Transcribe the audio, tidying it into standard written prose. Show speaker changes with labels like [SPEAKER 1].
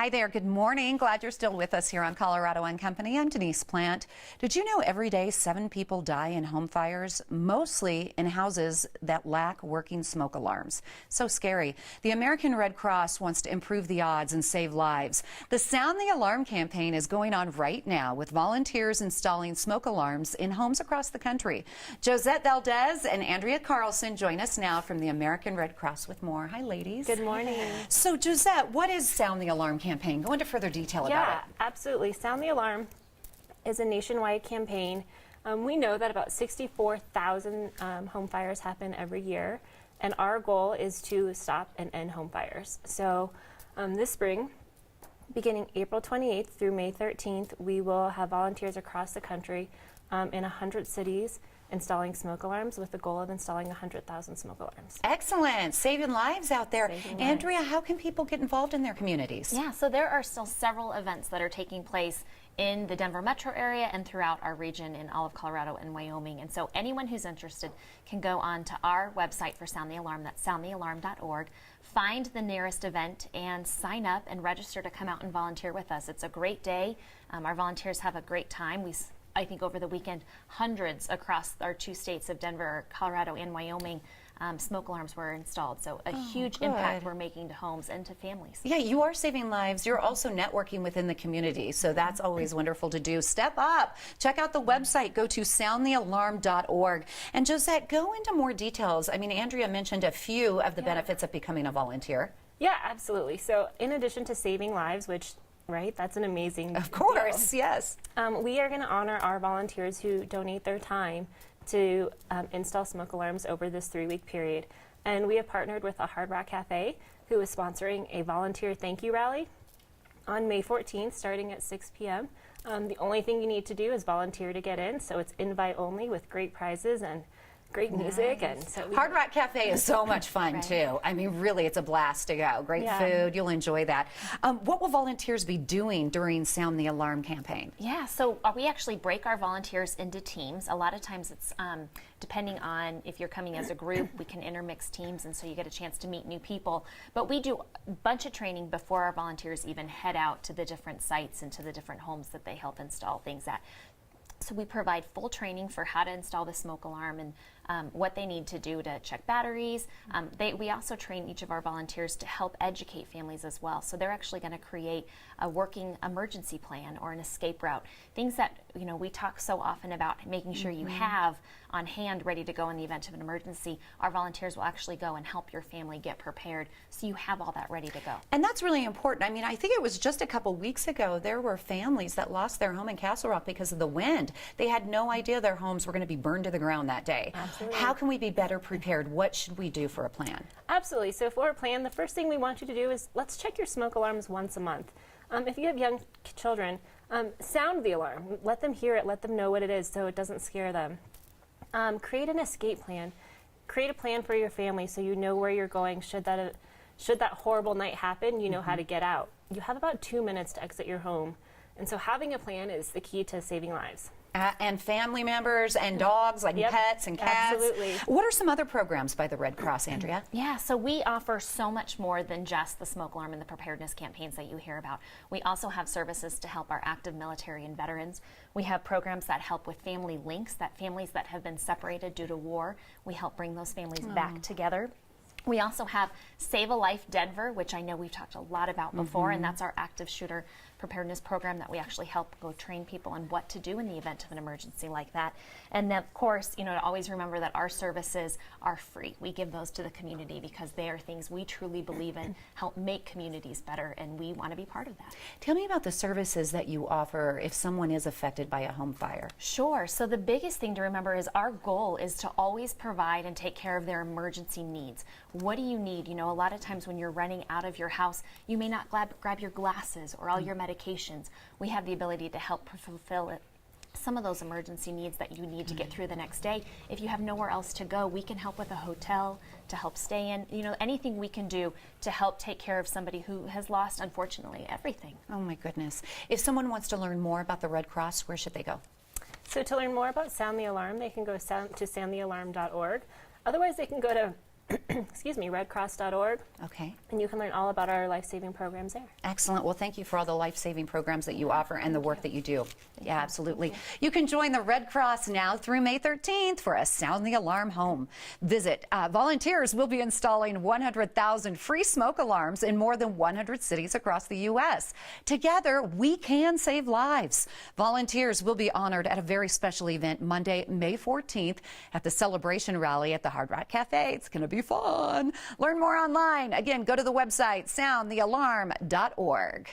[SPEAKER 1] Hi there, good morning. Glad you're still with us here on Colorado and Company. I'm Denise Plant. Did you know every day 7 people die in home fires, mostly in houses that lack working smoke alarms? So scary. The American Red Cross wants to improve the odds and save lives. The Sound the Alarm campaign is going on right now with volunteers installing smoke alarms in homes across the country. Josette Valdez and Andrea Carlson join us now from the American Red Cross with more. Hi, ladies.
[SPEAKER 2] Good morning.
[SPEAKER 1] So, Josette, what is Sound the Alarm campaign? Go into further detail about it.
[SPEAKER 2] Yeah, absolutely. Sound the Alarm is a nationwide campaign. We know that about 64,000 home fires happen every year, and our goal is to stop and end home fires. So this spring, beginning April 28th through May 13th, we will have volunteers across the country in 100 cities installing smoke alarms with the goal of installing 100,000 smoke alarms.
[SPEAKER 1] Excellent. Saving lives out there.
[SPEAKER 2] Saving
[SPEAKER 1] Andrea,
[SPEAKER 2] lives.
[SPEAKER 1] how can people get involved in their communities?
[SPEAKER 3] Yeah, so there are still several events that are taking place in the Denver metro area and throughout our region in all of Colorado and Wyoming. And so anyone who's interested can go on to our website for Sound the Alarm, that's soundthealarm.org, find the nearest event and sign up and register to come out and volunteer with us. It's a great day. Our volunteers have a great time. I think over the weekend, hundreds across our 2 states of Denver, Colorado, and Wyoming, smoke alarms were installed. So a huge impact we're making to homes and to families.
[SPEAKER 1] Yeah, you are saving lives. You're also networking within the community, so that's always wonderful to do. Step up. Check out the website. Go to soundthealarm.org. And Josette, go into more details. I mean, Andrea mentioned a few of the benefits of becoming a volunteer.
[SPEAKER 2] Yeah, absolutely. So in addition to saving lives, which that's an amazing
[SPEAKER 1] Of course,
[SPEAKER 2] deal.
[SPEAKER 1] yes.
[SPEAKER 2] We are going to honor our volunteers who donate their time to install smoke alarms over this 3-week period. And we have partnered with the Hard Rock Cafe, who is sponsoring a volunteer thank you rally on May 14th, starting at 6 p.m. The only thing you need to do is volunteer to get in, so it's invite only with great prizes and great music. And so
[SPEAKER 1] Hard Rock Cafe is so much fun, too. I mean, really, it's a blast to go. Great food. You'll enjoy that. What will volunteers be doing during Sound the Alarm campaign?
[SPEAKER 3] Yeah, so we actually break our volunteers into teams. A lot of times it's depending on if you're coming as a group, we can intermix teams, and so you get a chance to meet new people. But we do a bunch of training before our volunteers even head out to the different sites and to the different homes that they help install things at. So we provide full training for how to install the smoke alarm and what they need to do to check batteries. We also train each of our volunteers to help educate families as well. So they're actually going to create a working emergency plan or an escape route. Things that we talk so often about making sure you have on hand ready to go in the event of an emergency. Our volunteers will actually go and help your family get prepared so you have all that ready to go.
[SPEAKER 1] And that's really important. I mean, I think it was just a couple weeks ago there were families that lost their home in Castle Rock because of the wind. They had no idea their homes were going to be burned to the ground that day.
[SPEAKER 2] Absolutely.
[SPEAKER 1] How can we be better prepared? What should we do for a plan?
[SPEAKER 2] Absolutely. So for a plan, the first thing we want you to do is let's check your smoke alarms once a month. If you have young children, sound the alarm. Let them hear it. Let them know what it is so it doesn't scare them. Create an escape plan. Create a plan for your family so you know where you're going. Should that horrible night happen, you know how to get out. You have about 2 minutes to exit your home. And so having a plan is the key to saving lives.
[SPEAKER 1] And family members and dogs, like pets and cats.
[SPEAKER 2] Absolutely.
[SPEAKER 1] What are some other programs by the Red Cross, Andrea?
[SPEAKER 3] Yeah, so we offer so much more than just the smoke alarm and the preparedness campaigns that you hear about. We also have services to help our active military and veterans. We have programs that help with family links, that families that have been separated due to war, we help bring those families back together. We also have Save a Life Denver, which I know we've talked a lot about before, and that's our active shooter preparedness program that we actually help go train people on what to do in the event of an emergency like that. And then, of course, to always remember that our services are free. We give those to the community because they are things we truly believe in, help make communities better, and we want to be part of that.
[SPEAKER 1] Tell me about the services that you offer if someone is affected by a home fire.
[SPEAKER 3] Sure. So the biggest thing to remember is our goal is to always provide and take care of their emergency needs. What do you need? A lot of times when you're running out of your house, you may not grab your glasses or all your medications. We have the ability to help fulfill some of those emergency needs that you need to get through the next day. If you have nowhere else to go, we can help with a hotel to help stay in. Anything we can do to help take care of somebody who has lost, unfortunately, everything.
[SPEAKER 1] Oh my goodness. If someone wants to learn more about the Red Cross, where should they go?
[SPEAKER 2] So to learn more about Sound the Alarm, they can go to soundthealarm.org. Otherwise, they can go to excuse me, redcross.org,
[SPEAKER 1] Okay.
[SPEAKER 2] and you can learn all about our life-saving programs there.
[SPEAKER 1] Excellent. Well, thank you for all the life-saving programs that you offer and the work that you do. Yeah, absolutely. You can join the Red Cross now through May 13th for a Sound the Alarm home visit. Volunteers will be installing 100,000 free smoke alarms in more than 100 cities across the U.S. Together, we can save lives. Volunteers will be honored at a very special event Monday, May 14th at the Celebration Rally at the Hard Rock Cafe. It's going to be fun. Learn more online. Again, go to the website soundthealarm.org.